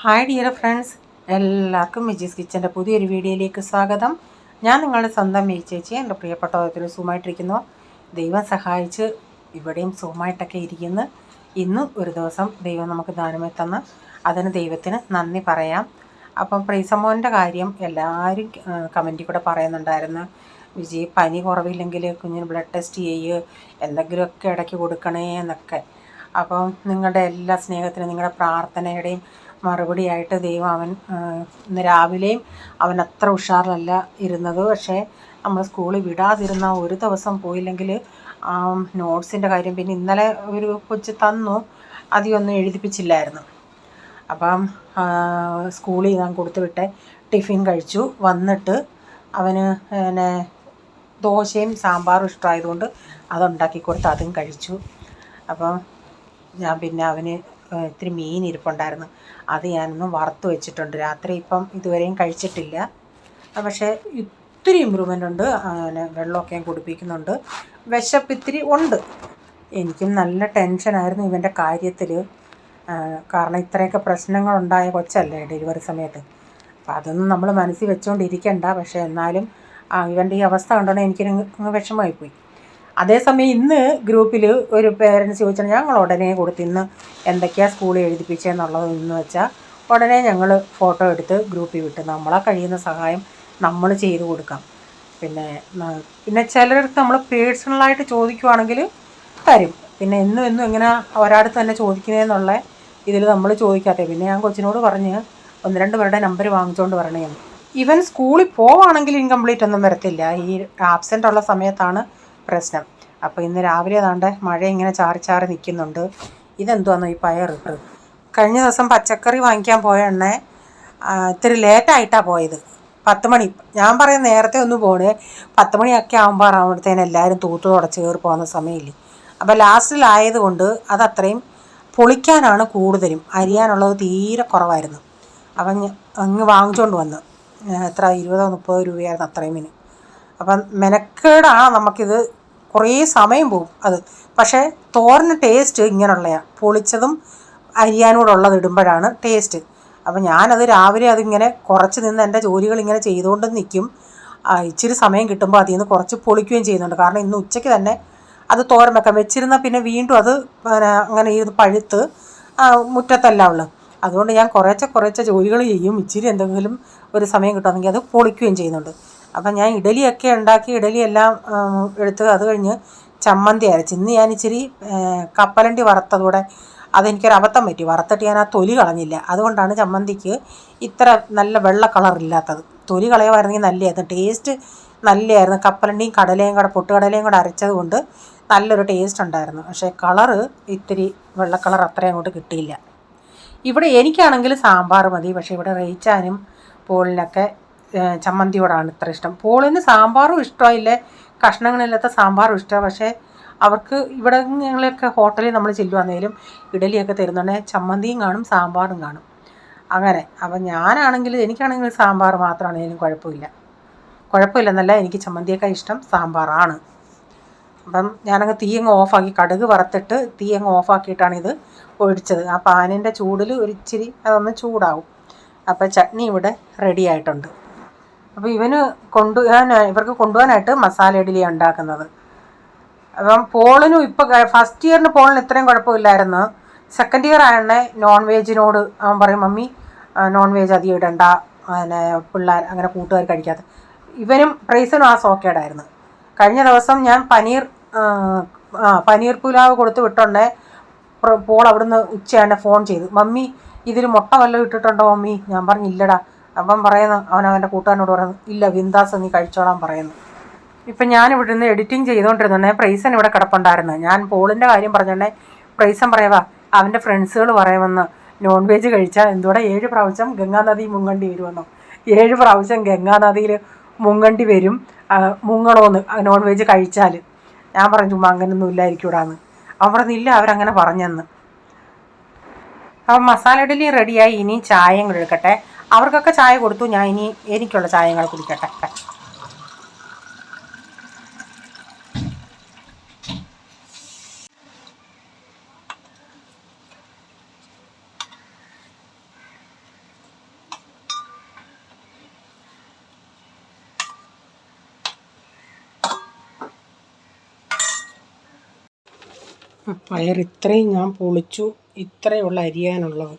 Hi dear friends, എല്ലാവർക്കും മിജീസ് കിച്ചൻ്റെ പുതിയൊരു വീഡിയോയിലേക്ക് സ്വാഗതം. ഞാൻ നിങ്ങളുടെ സ്വന്തം മീ ചേച്ചി. എൻ്റെ പ്രിയപ്പെട്ട ഓരോരുത്തരും സുഖമായിട്ടിരിക്കുന്നു. ദൈവം സഹായിച്ച് ഇവിടെയും സുഖമായിട്ടൊക്കെ ഇരിക്കുന്നു. ഇന്നും ഒരു ദിവസം ദൈവം നമുക്ക് ദാനമായി തന്ന് അതിന് ദൈവത്തിന് നന്ദി പറയാം. അപ്പം പ്രീസമോൻ്റെ കാര്യം എല്ലാവരും കമൻറ്റിൽ കൂടെ പറയുന്നുണ്ടായിരുന്നു. വിജയ്, പനി കുറവില്ലെങ്കിൽ കുഞ്ഞിന് ബ്ലഡ് ടെസ്റ്റ് ചെയ്യുക, എന്തെങ്കിലുമൊക്കെ ഇടയ്ക്ക് കൊടുക്കണേ എന്നൊക്കെ. അപ്പം നിങ്ങളുടെ എല്ലാ സ്നേഹത്തിനും നിങ്ങളുടെ പ്രാർത്ഥനയുടെയും മറുപടിയായിട്ട് ദൈവം ഇന്ന് രാവിലെയും അവൻ അത്ര ഉഷാറിലല്ല ഇരുന്നത്. പക്ഷേ നമ്മൾ സ്കൂളിൽ വിടാതിരുന്ന ഒരു ദിവസം പോയില്ലെങ്കിൽ നോട്ട്സിൻ്റെ കാര്യം പിന്നെ ഇന്നലെ ഒരു കൊച്ച് തന്നു, അധികമൊന്നും എഴുതിപ്പിച്ചില്ലായിരുന്നു. അപ്പം സ്കൂളിൽ ഞാൻ കൊടുത്തു വിട്ടെ ടിഫിൻ കഴിച്ചു. വന്നിട്ട് അവന് പിന്നെ ദോശയും സാമ്പാറും ഇഷ്ടമായതുകൊണ്ട് അതുണ്ടാക്കി കൊടുത്ത് അതും കഴിച്ചു. അപ്പം ഞാൻ പിന്നെ അവന് ഇത്തിരി മീൻ ഇരിപ്പുണ്ടായിരുന്നു, അത് ഞാനൊന്ന് വറുത്ത് വെച്ചിട്ടുണ്ട്. രാത്രി ഇപ്പം ഇതുവരെയും കഴിച്ചിട്ടില്ല. പക്ഷേ ഇത്തിരി ഇമ്പ്രൂവ്മെൻ്റ് ഉണ്ട്. വെള്ളമൊക്കെ ഞാൻ കുടിപ്പിക്കുന്നുണ്ട്. വിശപ്പ് ഇത്തിരി ഉണ്ട്. എനിക്കും നല്ല ടെൻഷനായിരുന്നു ഇവൻ്റെ കാര്യത്തിൽ. കാരണം ഇത്രയൊക്കെ പ്രശ്നങ്ങളുണ്ടായ കൊച്ചല്ലേ ഡെലിവറി സമയത്ത്. അപ്പം അതൊന്നും നമ്മൾ മനസ്സിൽ വെച്ചുകൊണ്ടിരിക്കണ്ട. പക്ഷേ എന്നാലും ഇവൻ്റെ ഈ അവസ്ഥ കണ്ടോണ്ട് എനിക്ക് വിഷമമായിപ്പോയി. അതേസമയം ഇന്ന് ഗ്രൂപ്പിൽ ഒരു പേരൻസ് ചോദിച്ചാൽ ഞങ്ങൾ ഉടനെ കൊടുത്ത് ഇന്ന് എന്തൊക്കെയാണ് സ്കൂളിൽ എഴുതിപ്പിച്ചതെന്നുള്ളത് എന്ന് വെച്ചാൽ ഉടനെ ഞങ്ങൾ ഫോട്ടോ എടുത്ത് ഗ്രൂപ്പിൽ വിട്ട് നമ്മളെ കഴിയുന്ന സഹായം നമ്മൾ ചെയ്ത് കൊടുക്കാം. പിന്നെ ചിലർക്ക് നമ്മൾ പേഴ്സണലായിട്ട് ചോദിക്കുവാണെങ്കിൽ തരും. പിന്നെ എന്നും എങ്ങനെ ഒരാടുത്ത് തന്നെ ചോദിക്കുന്നതെന്നുള്ള ഇതിൽ നമ്മൾ ചോദിക്കാത്തേ. പിന്നെ ഞാൻ കൊച്ചിനോട് പറഞ്ഞ് 1-2 പേരുടെ നമ്പർ വാങ്ങിച്ചുകൊണ്ട് വരണേ. ഇവൻ സ്കൂളിൽ പോവുകയാണെങ്കിൽ ഇൻകംപ്ലീറ്റ് ഒന്നും വരത്തില്ല. ഈ ആബ്സെൻ്റ് ഉള്ള സമയത്താണ് പ്രശ്നം. അപ്പോൾ ഇന്ന് രാവിലെ ഏതാണ്ട് മഴ ഇങ്ങനെ ചാറി നിൽക്കുന്നുണ്ട്. ഇതെന്തുവാന്നോ ഈ പയറിട്ട്. കഴിഞ്ഞ ദിവസം പച്ചക്കറി വാങ്ങിക്കാൻ പോയ ഇത്തിരി ലേറ്റായിട്ടാണ് പോയത്. 10 മണി. ഞാൻ പറയും നേരത്തെ ഒന്ന് പോണേ, 10 മണിയൊക്കെ ആകുമ്പോഴത്തേന് എല്ലാവരും തൂത്ത് തുടച്ച് കയറി പോകുന്ന സമയമില്ലേ. അപ്പോൾ ലാസ്റ്റിലായതുകൊണ്ട് അതത്രയും പൊളിക്കാനാണ് കൂടുതലും, അരിയാനുള്ളത് തീരെ കുറവായിരുന്നു. അപ്പം അങ്ങ് വാങ്ങിച്ചുകൊണ്ട് വന്ന് എത്ര 20-30 രൂപയായിരുന്നു അത്രയും മീൻ. അപ്പം മെനക്കേടാണ് നമുക്കിത്, കുറേ സമയം പോകും അത്. പക്ഷേ തോരന് ടേസ്റ്റ് ഇങ്ങനെയുള്ളതാണ്, പൊളിച്ചതും അരിയാനോടുള്ളത് ഇടുമ്പോഴാണ് ടേസ്റ്റ്. അപ്പം ഞാനത് രാവിലെ അതിങ്ങനെ കുറച്ച് നിന്ന് എൻ്റെ ജോലികൾ ഇങ്ങനെ ചെയ്തുകൊണ്ട് നിൽക്കും. ഇച്ചിരി സമയം കിട്ടുമ്പോൾ അതിൽ നിന്ന് കുറച്ച് പൊളിക്കുകയും ചെയ്യുന്നുണ്ട്. കാരണം ഇന്ന് ഉച്ചയ്ക്ക് തന്നെ അത് തോരൻ വെക്കാൻ വെച്ചിരുന്നാൽ പിന്നെ വീണ്ടും അത് അങ്ങനെ ഇത് പഴുത്ത് മുറ്റത്തല്ല ഉള്ളു. അതുകൊണ്ട് ഞാൻ കുറേശ്ശെ ജോലികൾ ചെയ്യും. ഇച്ചിരി എന്തെങ്കിലും ഒരു സമയം കിട്ടുമെങ്കിൽ അത് പൊളിക്കുകയും ചെയ്യുന്നുണ്ട്. അപ്പം ഞാൻ ഇഡലിയൊക്കെ ഉണ്ടാക്കി ഇഡലിയെല്ലാം എടുത്ത് അത് കഴിഞ്ഞ് ചമ്മന്തി അരച്ച്. ഇന്ന് ഞാൻ ഇച്ചിരി കപ്പലണ്ടി വറുത്തതൂടെ, അതെനിക്കൊരു അബദ്ധം പറ്റി. വറുത്തിട്ട് ഞാൻ ആ തൊലി കളഞ്ഞില്ല. അതുകൊണ്ടാണ് ചമ്മന്തിക്ക് ഇത്ര നല്ല വെള്ള കളറില്ലാത്തത്. തൊലി കളയുമായിരുന്നെങ്കിൽ നല്ലതായിരുന്നു, ടേസ്റ്റ് നല്ലതായിരുന്നു. കപ്പലണ്ടിയും കടലയും കൂടെ, പൊട്ടുകടലയും കൂടെ അരച്ചത് കൊണ്ട് നല്ലൊരു ടേസ്റ്റ് ഉണ്ടായിരുന്നു. പക്ഷേ കളറ് ഇത്തിരി വെള്ള കളർ അത്രയും അങ്ങോട്ട് കിട്ടിയില്ല. ഇവിടെ എനിക്കാണെങ്കിൽ സാമ്പാർ മതി. പക്ഷേ ഇവിടെ റേച്ചാനും പോളിനൊക്കെ ചമ്മന്തിയോടാണ് ഇത്ര ഇഷ്ടം. പോളിന് സാമ്പാറും ഇഷ്ടമായില്ലേ, കഷ്ണങ്ങളില്ലാത്ത സാമ്പാറും ഇഷ്ടമാണ്. പക്ഷേ അവർക്ക് ഇവിടെ ഞങ്ങളൊക്കെ ഹോട്ടലിൽ നമ്മൾ ചെല്ലുവാന്നേലും ഇഡലിയൊക്കെ തരുന്നുണ്ടെങ്കിൽ ചമ്മന്തിയും കാണും സാമ്പാറും കാണും അങ്ങനെ. അപ്പം എനിക്കാണെങ്കിൽ സാമ്പാർ മാത്രമാണെങ്കിലും കുഴപ്പമില്ലെന്നല്ല, എനിക്ക് ചമ്മന്തിയൊക്കെ ഇഷ്ടം സാമ്പാറാണ്. അപ്പം ഞാനങ്ങ് തീയങ്ങ് ഓഫാക്കി, കടുക് വറുത്തിട്ട് തീയങ്ങ് ഓഫാക്കിയിട്ടാണ് ഇത് ഒഴിച്ചത്. ആ പാനിൻ്റെ ചൂടിൽ ഒരിച്ചിരി അതൊന്ന് ചൂടാവും. അപ്പോൾ ചട്നി ഇവിടെ റെഡി ആയിട്ടുണ്ട്. അപ്പോൾ ഇവർക്ക് കൊണ്ടുപോകാനായിട്ട് മസാല ഇഡ്ഡലിയാണ് ഉണ്ടാക്കുന്നത്. അപ്പം പോളിനും ഇപ്പോൾ ഫസ്റ്റ് ഇയറിന് പോളിന് ഇത്രയും കുഴപ്പമില്ലായിരുന്നു. സെക്കൻഡ് ഇയർ ആയതുകൊണ്ട് നോൺ വെജിനോട് അവൻ പറയും മമ്മി നോൺ വെജ് അധികം ഇടണ്ട, പിള്ളേർ അങ്ങനെ കൂട്ടുകാർ കഴിക്കാത്ത. ഇവനും പ്രൈസനും ആ സോക്കേടായിരുന്നു. കഴിഞ്ഞ ദിവസം ഞാൻ പനീർ പുലാവ് കൊടുത്ത് വിട്ടുണ്ടേ പോൾ അവിടുന്ന് ഉച്ചയാണ്ട് ഫോൺ ചെയ്തു, മമ്മി ഇതിൽ മുട്ട വല്ലതും ഇട്ടിട്ടുണ്ടോ മമ്മി? ഞാൻ പറഞ്ഞു ഇല്ലടാ. അപ്പം പറയുന്നു, അവൻ്റെ കൂട്ടുകാരനോട് പറയുന്നു, ഇല്ല വിന്ദാസ് നീ കഴിച്ചോളാൻ പറയുന്നു. ഇപ്പം ഞാനിവിടെ നിന്ന് എഡിറ്റിങ് ചെയ്തുകൊണ്ടിരുന്നുണ്ടേ പ്രൈസൻ ഇവിടെ കിടപ്പുണ്ടായിരുന്നു. ഞാൻ പോളിൻ്റെ കാര്യം പറഞ്ഞോണ്ടേ പ്രൈസൻ പറയുക അവൻ്റെ ഫ്രണ്ട്സുകൾ പറയുമെന്ന്, നോൺ വെജ് കഴിച്ചാൽ എന്തോടെ 7 പ്രാവശ്യം ഗംഗാനദി മുങ്ങണ്ടി വരുമെന്നോ. 7 പ്രാവശ്യം ഗംഗാനദിയിൽ മുങ്ങണ്ടി വരും, മുങ്ങണമെന്ന് നോൺ വെജ് കഴിച്ചാൽ. ഞാൻ പറഞ്ഞു ചുമ്മാ അങ്ങനെയൊന്നും ഇല്ലായിരിക്കൂടാന്ന്. അവൻ പറഞ്ഞില്ല, അവരങ്ങനെ പറഞ്ഞെന്ന്. അപ്പം മസാല ഇഡ്ഡലി റെഡിയായി. ഇനി ചായയും കൂടെ എടുക്കട്ടെ. അവർക്കൊക്കെ ചായ കൊടുത്തു, ഞാൻ ഇനി എനിക്കുള്ള ചായങ്ങൾ കുടിക്കട്ടെ. പയർ ഇത്രയും ഞാൻ പൊളിച്ചു. ഇത്രയുള്ള അരിയാനുള്ളത്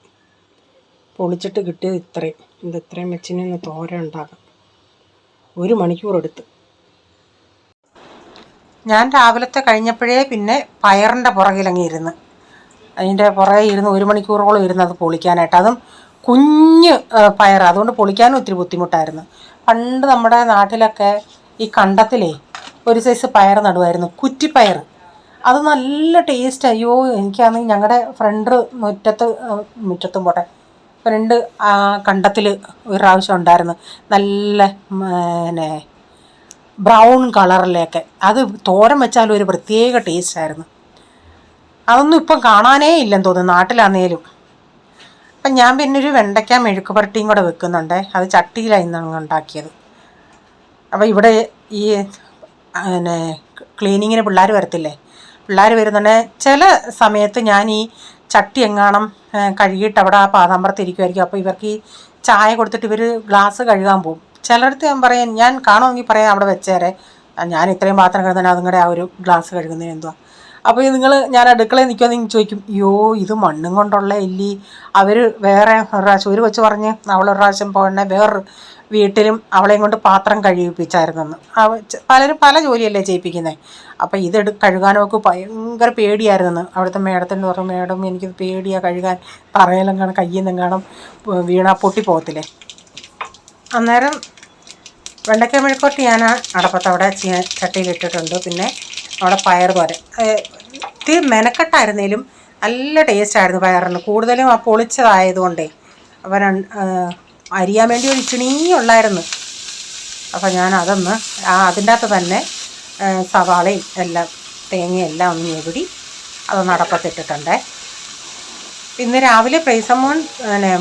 പൊളിച്ചിട്ട് കിട്ടിയത് ഇത്രയും. ഇത്രയും വെച്ചിന് തോരൻ ഉണ്ടാക്കാം. 1 മണിക്കൂർ എടുത്ത്. ഞാൻ രാവിലത്തെ കഴിഞ്ഞപ്പോഴേ പിന്നെ പയറിൻ്റെ പുറകിലങ്ങിരുന്ന് അതിൻ്റെ പുറകെ ഇരുന്ന് 1 മണിക്കൂറോളം ഇരുന്ന് അത് പൊളിക്കാനായിട്ട്. അതും കുഞ്ഞ് പയർ, അതുകൊണ്ട് പൊളിക്കാനും ഒത്തിരി ബുദ്ധിമുട്ടായിരുന്നു. പണ്ട് നമ്മുടെ നാട്ടിലൊക്കെ ഈ കണ്ടത്തിലേ ഒരു സൈസ് പയർ നടുവായിരുന്നു, കുറ്റിപ്പയർ. അത് നല്ല ടേസ്റ്റ്. അയ്യോ, എനിക്കാണെങ്കിൽ ഞങ്ങളുടെ മുറ്റത്തും പോട്ടെ ഫ്രണ്ട് കണ്ടത്തിൽ ഒരു പ്രാവശ്യം ഉണ്ടായിരുന്നു, നല്ല പിന്നെ ബ്രൗൺ കളറിലേക്ക്. അത് തോരൻ വെച്ചാലും ഒരു പ്രത്യേക ടേസ്റ്റായിരുന്നു. അതൊന്നും ഇപ്പം കാണാനേ ഇല്ലെന്ന് തോന്നുന്നു നാട്ടിലാന്നേലും. അപ്പം ഞാൻ പിന്നെ ഒരു വെണ്ടയ്ക്ക മെഴുക്ക് പുരട്ടിയും കൂടെ വെക്കുന്നുണ്ട്. അത് ചട്ടിയിലാണ് ഇന്ന് ഉണ്ടാക്കിയത്. അപ്പോൾ ഇവിടെ ഈ പിന്നെ ക്ലീനിങ്ങിന് പിള്ളേർ വരത്തില്ലേ, പിള്ളേർ വരുന്നുണ്ടെങ്കിൽ ചില സമയത്ത് ഞാൻ ഈ ചട്ടി എങ്ങാണം കഴുകിയിട്ട് അവിടെ ആ പാതാമ്പറത്ത് ഇരിക്കുമായിരിക്കും. അപ്പോൾ ഇവർക്ക് ഈ ചായ കൊടുത്തിട്ട് ഇവർ ഗ്ലാസ് കഴുകാൻ പോകും. ചിലയിടത്ത് ഞാൻ പറയാം, ഞാൻ കാണുമെങ്കിൽ പറയാം അവിടെ വെച്ചേരെ, ഞാൻ ഇത്രയും പാത്രം കഴുകുന്നതിന് അതുങ്ങളുടെ ആ ഒരു ഗ്ലാസ് കഴുകുന്നതിന് എന്തുവാ. അപ്പോൾ ഞാൻ അടുക്കളയിൽ നിൽക്കുമെന്ന് ചോദിക്കും, അയ്യോ ഇത് മണ്ണും കൊണ്ടുള്ള ഇല്ലി. അവർ വേറെ ഒരു പ്രാവശ്യം ഒരു കൊച്ച് പറഞ്ഞ് അവളൊരു പ്രാവശ്യം പോകണേ വേറൊരു വീട്ടിലും അവളെയും കൊണ്ട് പാത്രം കഴുകിപ്പിച്ചായിരുന്നെന്ന്. പലരും പല ജോലിയല്ലേ ചെയ്യിപ്പിക്കുന്നത്. അപ്പോൾ കഴുകാനൊക്കെ ഭയങ്കര പേടിയായിരുന്നെന്ന്. അവിടുത്തെ മേഡത്തിൻ്റെ പറഞ്ഞു, മേഡം എനിക്കിത് പേടിയാണ് കഴുകാൻ, തറയിലും കാണും കയ്യിൽ നിന്നും കാണും വീണാൽ പൊട്ടിപ്പോകത്തില്ലേ. അന്നേരം വെണ്ടയ്ക്ക മെഴുക്കുവരട്ടി ഞാൻ അടപ്പത്ത് അവിടെ ചട്ടിയിലിട്ടിട്ടുണ്ട്. പിന്നെ അവിടെ പയർ തോരൻ ഇത്തിരി മെനക്കെട്ടായിരുന്നേലും നല്ല ടേസ്റ്റായിരുന്നു പയറിന്. കൂടുതലും ആ പൊളിച്ചതായതുകൊണ്ടേ അപ്പോൾ അരിയാൻ വേണ്ടി ഒരു ഇച്ചിണീ ഉള്ളായിരുന്നു. അപ്പോൾ ഞാൻ അതൊന്ന് അതിൻ്റെ അകത്ത് തന്നെ സവാളയും എല്ലാം തേങ്ങയും എല്ലാം ഒന്ന് ഞെവിടി അതൊന്ന് അടപ്പത്തിട്ടിട്ടുണ്ടേ. ഇന്ന് രാവിലെ പ്രൈസമ്മോൻ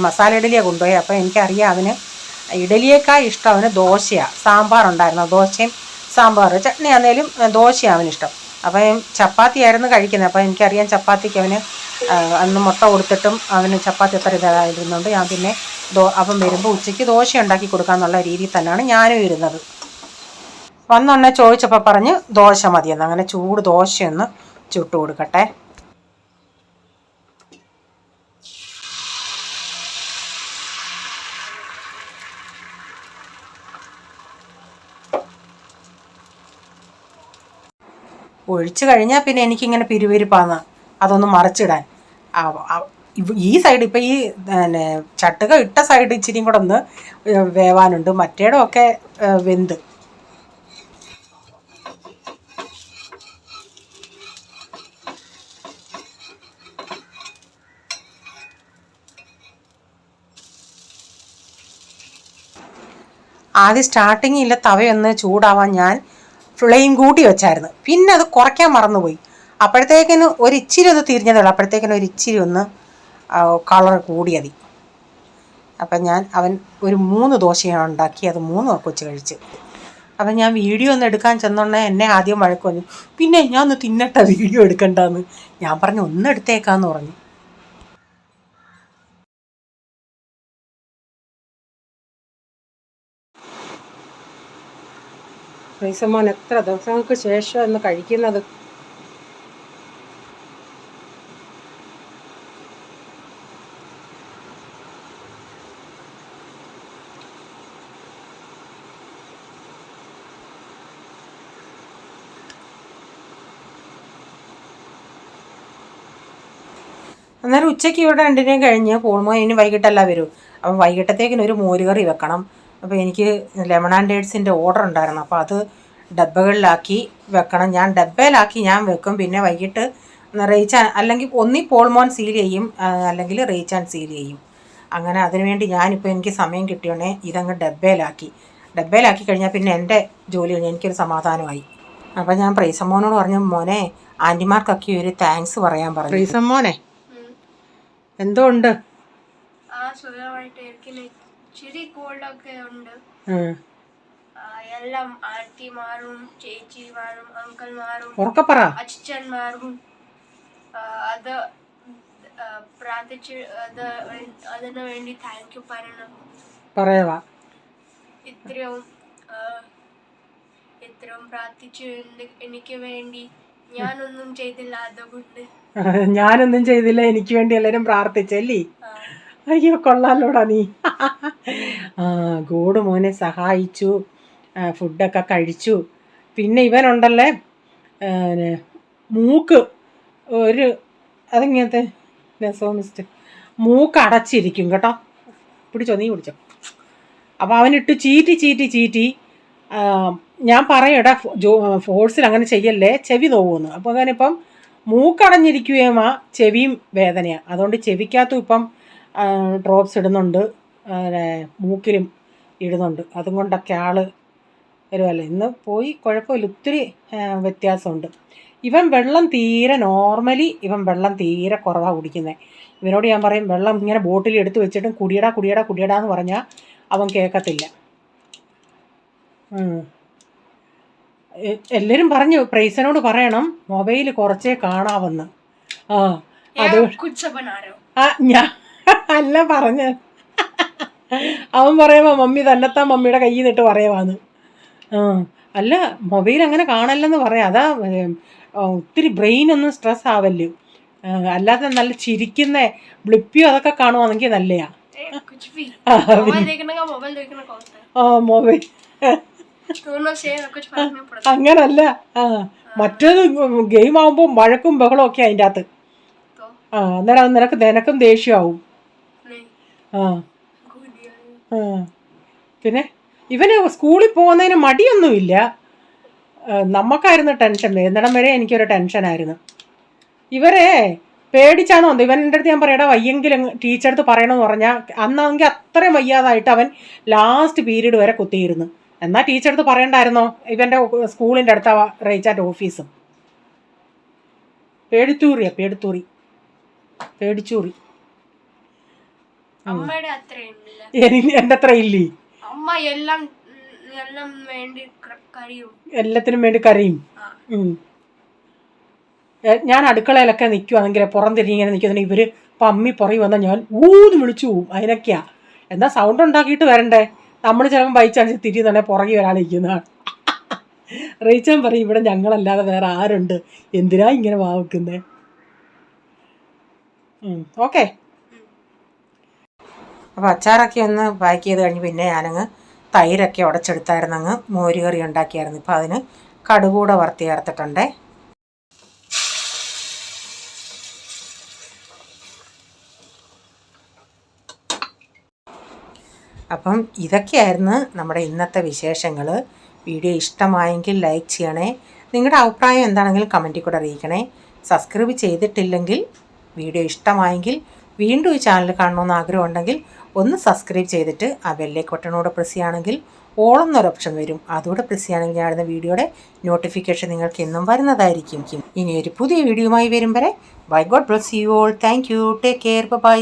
മസാല ഇഡലിയാണ് കൊണ്ടുപോയി. അപ്പോൾ എനിക്കറിയാം അവന് ഇഡലിയേക്കാൾ ഇഷ്ടം അവന് ദോശയാണ്. സാമ്പാറുണ്ടായിരുന്നു, ദോശയും സാമ്പാർ ചട്നി ആണെങ്കിലും ദോശയാണ് അവനിഷ്ടം. അപ്പം ചപ്പാത്തി ആയിരുന്നു കഴിക്കുന്നത്. അപ്പോൾ എനിക്കറിയാം ചപ്പാത്തിക്ക് അവന് അന്ന് മുട്ട കൊടുത്തിട്ടും അവന് ചപ്പാത്തി അത്ര ഇതായിരുന്നുകൊണ്ട് ഞാൻ പിന്നെ അവൻ വരുമ്പോൾ ഉച്ചയ്ക്ക് ദോശ ഉണ്ടാക്കി കൊടുക്കാമെന്നുള്ള രീതിയിൽ തന്നെയാണ് ഞാനും ഇരുന്നത്. വന്നൊന്നെ ചോദിച്ചപ്പോൾ പറഞ്ഞ് ദോശ മതിയെന്ന്. അങ്ങനെ ചൂട് ദോശയൊന്ന് ചുട്ട് കൊടുക്കട്ടെ. ഒഴിച്ച് കഴിഞ്ഞാൽ പിന്നെ എനിക്കിങ്ങനെ പിരിവിരിപ്പാന്ന് അതൊന്ന് മറിച്ചിടാൻ. ഈ സൈഡ് ഇപ്പം ഈ ചട്ടുക ഇട്ട സൈഡ് ഇച്ചിരിയും കൂടെ ഒന്ന് വേവാനുണ്ട്, മറ്റേടൊക്കെ വെന്ത്. ആദ്യം സ്റ്റാർട്ടിങ്ങിൽ തവയൊന്ന് ചൂടാവാൻ ഞാൻ ഫ്ലെയിം കൂട്ടി വെച്ചായിരുന്നു. പിന്നെ അത് കുറയ്ക്കാൻ മറന്നുപോയി. അപ്പോഴത്തേക്കിന് ഒരു ഇച്ചിരി ഒന്ന് തിരിഞ്ഞതുള്ളൂ. അപ്പോഴത്തേക്കിന് ഒരു ഇച്ചിരി ഒന്ന് കളർ കൂടിയതി. അപ്പം അവൻ ഒരു 3 ദോശയാണ് ഉണ്ടാക്കി. അത് 3 കൊച്ച് കഴിച്ച്. അപ്പം ഞാൻ വീഡിയോ ഒന്ന് എടുക്കാൻ ചെന്നോണ്ടേ എന്നെ ആദ്യം വഴക്ക് പറഞ്ഞു, പിന്നെ ഞാൻ ഒന്ന് തിന്നട്ടെ വീഡിയോ എടുക്കണ്ടെന്ന്. ഞാൻ പറഞ്ഞു ഒന്ന് എടുത്തേക്കാന്ന് പറഞ്ഞു. പ്രൈസമ്മോൻ എത്ര ദിവസങ്ങൾക്ക് ശേഷം ഒന്ന് കഴിക്കുന്നത്. അന്നേരം ഉച്ചയ്ക്ക് ഇവിടെ 2 കഴിഞ്ഞ് പോൾമോ ഇനി വൈകിട്ടല്ല വരും. അപ്പം വൈകിട്ടത്തേക്കിന് ഒരു മോരുകറി വെക്കണം. അപ്പോൾ എനിക്ക് ലെമൺ ആൻഡ് ഡേറ്റ്സിൻ്റെ ഓർഡർ ഉണ്ടായിരുന്നു. അപ്പോൾ അത് ഡബ്ബകളിലാക്കി വെക്കണം. ഞാൻ ഡബ്ബയിലാക്കി ഞാൻ വെക്കും. പിന്നെ വൈകിട്ട് അല്ലെങ്കിൽ ഒന്നി പോൾമോൻ സീൽ ചെയ്യും, അല്ലെങ്കിൽ റീച്ചാൻ സീൽ ചെയ്യും. അങ്ങനെ അതിനുവേണ്ടി ഞാനിപ്പോൾ എനിക്ക് സമയം കിട്ടിയോണേ ഇതങ്ങ് ഡബ്ബയിലാക്കി കഴിഞ്ഞാൽ പിന്നെ എൻ്റെ ജോലി കഴിഞ്ഞാൽ എനിക്കൊരു സമാധാനമായി. അപ്പം ഞാൻ പ്രൈസമ്മോനോട് പറഞ്ഞു, മോനെ ആൻറ്റിമാർക്കൊക്കെ ഒരു താങ്ക്സ് പറയാൻ പറഞ്ഞു. പ്രൈസമ്മോനെ എന്തോ ഉണ്ട്? എല്ലാം ആന്റിമാരും ചേച്ചിമാരും അങ്കിൾമാരും അച്ഛന്മാരും അത് പ്രാർത്ഥിച്ച് അതിനു വേണ്ടി താങ്ക് യു പറയവാ. ഇത്രയും പ്രാർത്ഥിച്ചു എനിക്ക് വേണ്ടി. ഞാനൊന്നും ചെയ്തില്ല, അതുകൊണ്ട് ഞാനൊന്നും ചെയ്തില്ല, എനിക്ക് വേണ്ടി എല്ലാവരും പ്രാർത്ഥിച്ചല്ലേ? അയ്യോ കൊള്ളാലോടാ നീ. ഗോഡ് മോനെ സഹായിച്ചു, ഫുഡൊക്കെ കഴിച്ചു. പിന്നെ ഇവനുണ്ടല്ലേ മൂക്ക് ഒരു അതിങ്ങനത്തെ നെസോമിസ്റ്റ് മൂക്ക് അടച്ചിരിക്കും കേട്ടോ. പിടിച്ചോ, നീ പിടിച്ചോ. അപ്പോൾ അവനിട്ട് ചീറ്റി ഞാൻ പറയടാ ഫോഴ്സിൽ അങ്ങനെ ചെയ്യല്ലേ, ചെവി നോവുമെന്ന്. അപ്പോൾ അങ്ങനെ ഇപ്പം മൂക്കടഞ്ഞിരിക്കുകയും ചെവിയും വേദനയാണ്. അതുകൊണ്ട് ചെവിക്കകത്തും ഇപ്പം ഡ്രോപ്സ് ഇടുന്നുണ്ട്, മൂക്കിലും ഇടുന്നുണ്ട്. അതും കൊണ്ടൊക്കെ വരുമല്ലോ. ഇന്ന് പോയി കുഴപ്പമില്ല, ഒത്തിരി വ്യത്യാസമുണ്ട്. ഇവൻ വെള്ളം തീരെ നോർമലി വെള്ളം തീരെ കുറവാണ് കുടിക്കുന്നത്. ഇവനോട് ഞാൻ പറയും വെള്ളം ഇങ്ങനെ ബോട്ടിൽ എടുത്ത് വെച്ചിട്ടും കുടിയടാ എന്ന് പറഞ്ഞാൽ അവൻ കേൾക്കത്തില്ല. എല്ലാവരും പറഞ്ഞു പ്രൈസനോട് പറയണം മൊബൈൽ കുറച്ചേ കാണാവെന്ന്. അത് ഞാൻ അല്ല പറഞ്ഞ, അവൻ പറയുമ്പോ മമ്മി തന്നെത്താൻ മമ്മിയുടെ കയ്യിൽ നിന്നിട്ട് പറയുവാന്ന്. അല്ല മൊബൈൽ അങ്ങനെ കാണല്ലെന്ന് പറയാം. അതാ ഒത്തിരി ബ്രെയിനൊന്നും സ്ട്രെസ് ആവല്ലോ. അല്ലാതെ നല്ല ചിരിക്കുന്ന ബ്ലിപ്പിയോ അതൊക്കെ കാണുവാണെങ്കിൽ നല്ലയാ. മൊബൈൽ അങ്ങനല്ല. മറ്റേത് ഗെയിം ആവുമ്പോ വഴക്കും ബഹളവും ഒക്കെ അതിൻ്റെ അകത്ത്. അന്നേരം നിനക്കും ദേഷ്യമാവും. പിന്നെ ഇവന് സ്കൂളിൽ പോകുന്നതിന് മടിയൊന്നുമില്ല. നമുക്കായിരുന്നു ടെൻഷൻ, വരുന്നിടം വരെ എനിക്കൊരു ടെൻഷനായിരുന്നു. ഇവരെ പേടിച്ചാണോ ഇവൻ്റെ അടുത്ത് ഞാൻ പറയടാ വയ്യെങ്കിലും ടീച്ചറടുത്ത് പറയണമെന്ന് പറഞ്ഞാൽ അന്നാണെങ്കിൽ അത്രയും വയ്യാതായിട്ട് അവൻ ലാസ്റ്റ് പീരീഡ് വരെ കുത്തിയിരുന്നു. എന്നാൽ ടീച്ചറടുത്ത് പറയണ്ടായിരുന്നോ? ഇവൻ്റെ സ്കൂളിൻ്റെ അടുത്ത റേച്ചാറ്റ് ഓഫീസും. പേടിച്ചൂറി എൻ്റെ അത്ര ഇല്ലേ? എല്ലാത്തിനും വേണ്ടി കരയും. ഞാൻ അടുക്കളയിലൊക്കെ നിൽക്കുവാണെങ്കിൽ പുറം തിരിഞ്ഞിങ്ങനെ നിൽക്കുന്നുണ്ടെങ്കിൽ ഇവര് പമ്മി പുറകെ വന്നാൽ ഞാൻ ഊന്ന് വിളിച്ചു പോവും. അതിനൊക്കെയാ. എന്താ സൗണ്ട് ഉണ്ടാക്കിയിട്ട് വരണ്ടേ? നമ്മൾ ചിലപ്പോൾ ബൈച്ചാൻസ് തിരിയുന്നുണ്ടെ പുറകെ വരാനിരിക്കുന്നതാണ്. റീച്ചാൻ പറയും ഇവിടെ ഞങ്ങളല്ലാതെ വേറെ ആരുണ്ട്, എന്തിനാ ഇങ്ങനെ വാവിക്കുന്നേ? ഓക്കെ. അപ്പോൾ അച്ചാറൊക്കെ ഒന്ന് പാക്ക് ചെയ്ത് കഴിഞ്ഞ് പിന്നെ ഞാനങ്ങ് തൈരൊക്കെ ഉടച്ചെടുത്തായിരുന്നങ്ങ് മോരുകറി ഉണ്ടാക്കിയായിരുന്നു. ഇപ്പോൾ അതിന് കടുകൂടെ വറുത്തി ചേർത്തിട്ടുണ്ടേ. അപ്പം ഇതൊക്കെയായിരുന്നു നമ്മുടെ ഇന്നത്തെ വിശേഷങ്ങൾ. വീഡിയോ ഇഷ്ടമായെങ്കിൽ ലൈക്ക് ചെയ്യണേ. നിങ്ങളുടെ അഭിപ്രായം എന്താണെങ്കിലും കമൻറ്റിൽ കൂടെ അറിയിക്കണേ. സബ്സ്ക്രൈബ് ചെയ്തിട്ടില്ലെങ്കിൽ വീഡിയോ ഇഷ്ടമായെങ്കിൽ വീണ്ടും ഈ ചാനൽ കാണണമെന്ന് ആഗ്രഹമുണ്ടെങ്കിൽ ഒന്ന് സബ്സ്ക്രൈബ് ചെയ്തിട്ട് ആ ബെല്ലേക്ക് ബട്ടണോടെ പ്രസ് ചെയ്യുകയാണെങ്കിൽ ഓൾ എന്നൊരു ഓപ്ഷൻ വരും. അതുകൂടെ പ്രസ് ചെയ്യുകയാണെങ്കിൽ ഞാനിടുന്ന വീഡിയോയുടെ നോട്ടിഫിക്കേഷൻ നിങ്ങൾക്ക് എന്നും വരുന്നതായിരിക്കും. ഇനി ഒരു പുതിയ വീഡിയോയുമായി വരും വരെ bye. God bless you all. Thank you. Take care. By.